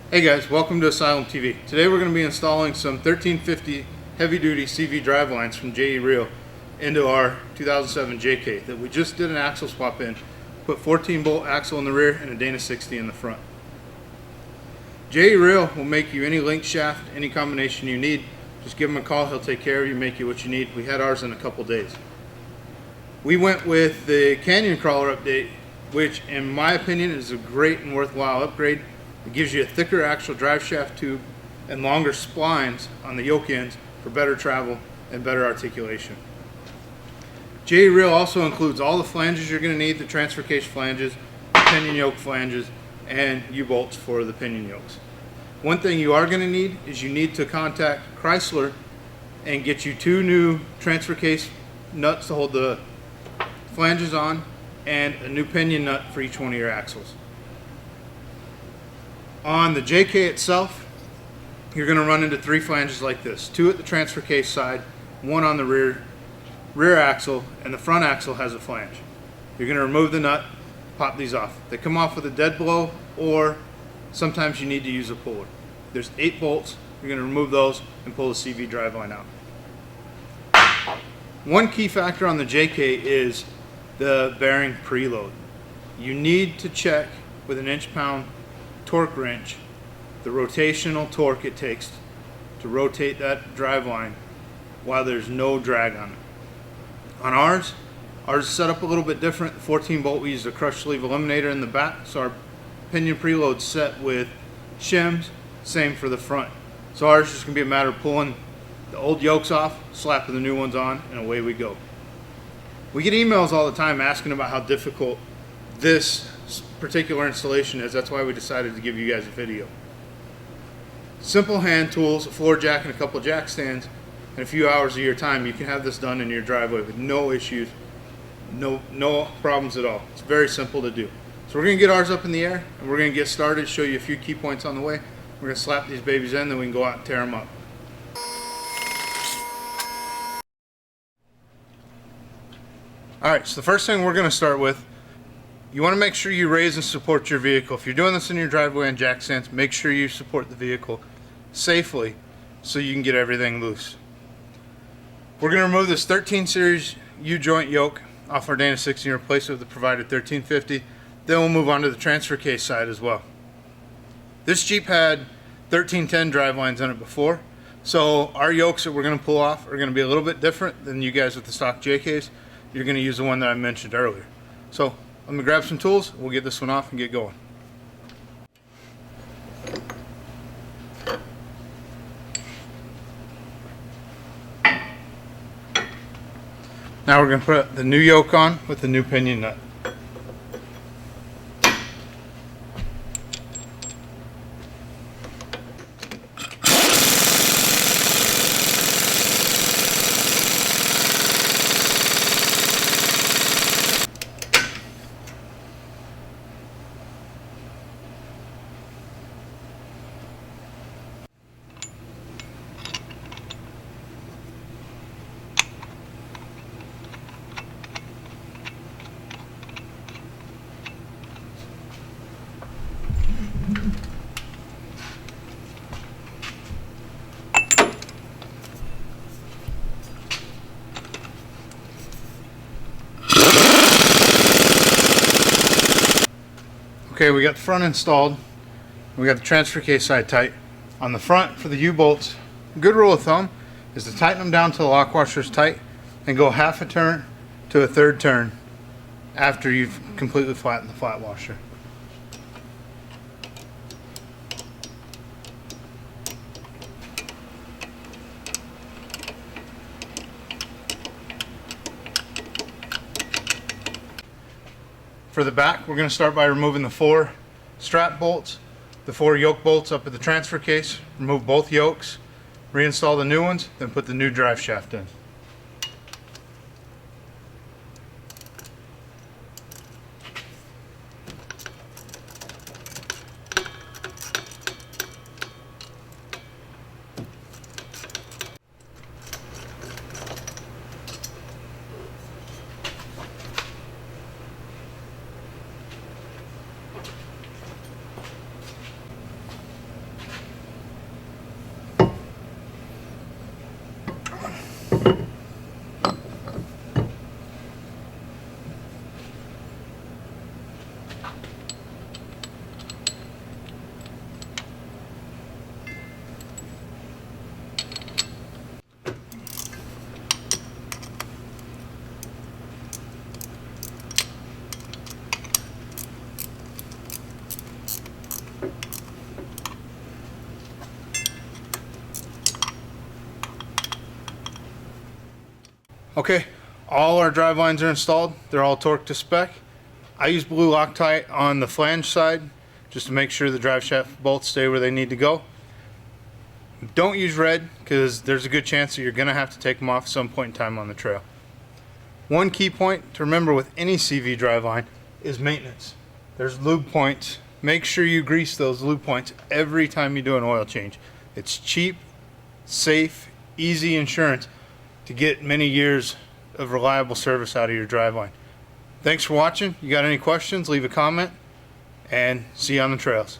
Hey guys, welcome to Asylum TV. Today we're going to be installing some 1350 heavy-duty CV drive lines from JE Reel into our 2007 JK that we just did an axle swap in. Put 14-bolt axle in the rear and a Dana 60 in the front. JE Reel will make you any link shaft, any combination you need. Just give him a call, he'll take care of you, make you what you need. We had ours in a couple days. We went with the Canyon Crawler update, which in my opinion is a great and worthwhile upgrade. It gives you a thicker actual drive shaft tube and longer splines on the yoke ends for better travel and better articulation. JE Reel also includes all the flanges you're going to need, the transfer case flanges, pinion yoke flanges, and U-bolts for the pinion yokes. One thing you are going to need is you need to contact Chrysler and get you 2 new transfer case nuts to hold the flanges on and a new pinion nut for each one of your axles. On the JK itself, you're going to run into 3 flanges like this. 2 at the transfer case side, 1 on the rear axle, and the front axle has a flange. You're going to remove the nut, pop these off. They come off with a dead blow, or sometimes you need to use a puller. There's 8 bolts. You're going to remove those and pull the CV drive line out. One key factor on the JK is the bearing preload. You need to check with an inch-pound torque wrench the rotational torque it takes to rotate that drive line while there's no drag on it. On ours is set up a little bit different. The 14 bolt, we used a crush sleeve eliminator in the back, so our pinion preload's set with shims. Same for the front. So ours is just going to be a matter of pulling the old yokes off, slapping the new ones on, and away we go. We get emails all the time asking about how difficult this particular installation is. That's why we decided to give you guys a video. Simple hand tools, a floor jack and a couple jack stands, and a few hours of your time, you can have this done in your driveway with no issues, no problems at all. It's very simple to do. So we're going to get ours up in the air, and we're going to get started, show you a few key points on the way. We're going to slap these babies in, then we can go out and tear them up. Alright, so the first thing we're going to start with, you want to make sure you raise and support your vehicle. If you're doing this in your driveway on jack stands, make sure you support the vehicle safely so you can get everything loose. We're going to remove this 13 series U-joint yoke off our Dana 60 and replace it with the provided 1350. Then we'll move on to the transfer case side as well. This Jeep had 1310 drive lines on it before, so our yokes that we're going to pull off are going to be a little bit different than you guys with the stock JKs. You're going to use the one that I mentioned earlier. So let me grab some tools, we'll get this one off and get going. Now we're going to put the new yoke on with the new pinion nut. Okay, we got the front installed. We got the transfer case side tight. On the front for the U-bolts, a good rule of thumb is to tighten them down till the lock washer is tight and go half a turn to a third turn after you've completely flattened the flat washer. For the back, we're going to start by removing the 4 strap bolts, the 4 yoke bolts up at the transfer case, remove both yokes, reinstall the new ones, then put the new drive shaft in. Okay, all our drive lines are installed. They're all torqued to spec. I use blue Loctite on the flange side just to make sure the drive shaft bolts stay where they need to go. Don't use red because there's a good chance that you're going to have to take them off at some point in time on the trail. One key point to remember with any CV driveline is maintenance. There's lube points. Make sure you grease those lube points every time you do an oil change. It's cheap, safe, easy insurance to get many years of reliable service out of your driveline. Thanks for watching. You got any questions, leave a comment, and see you on the trails.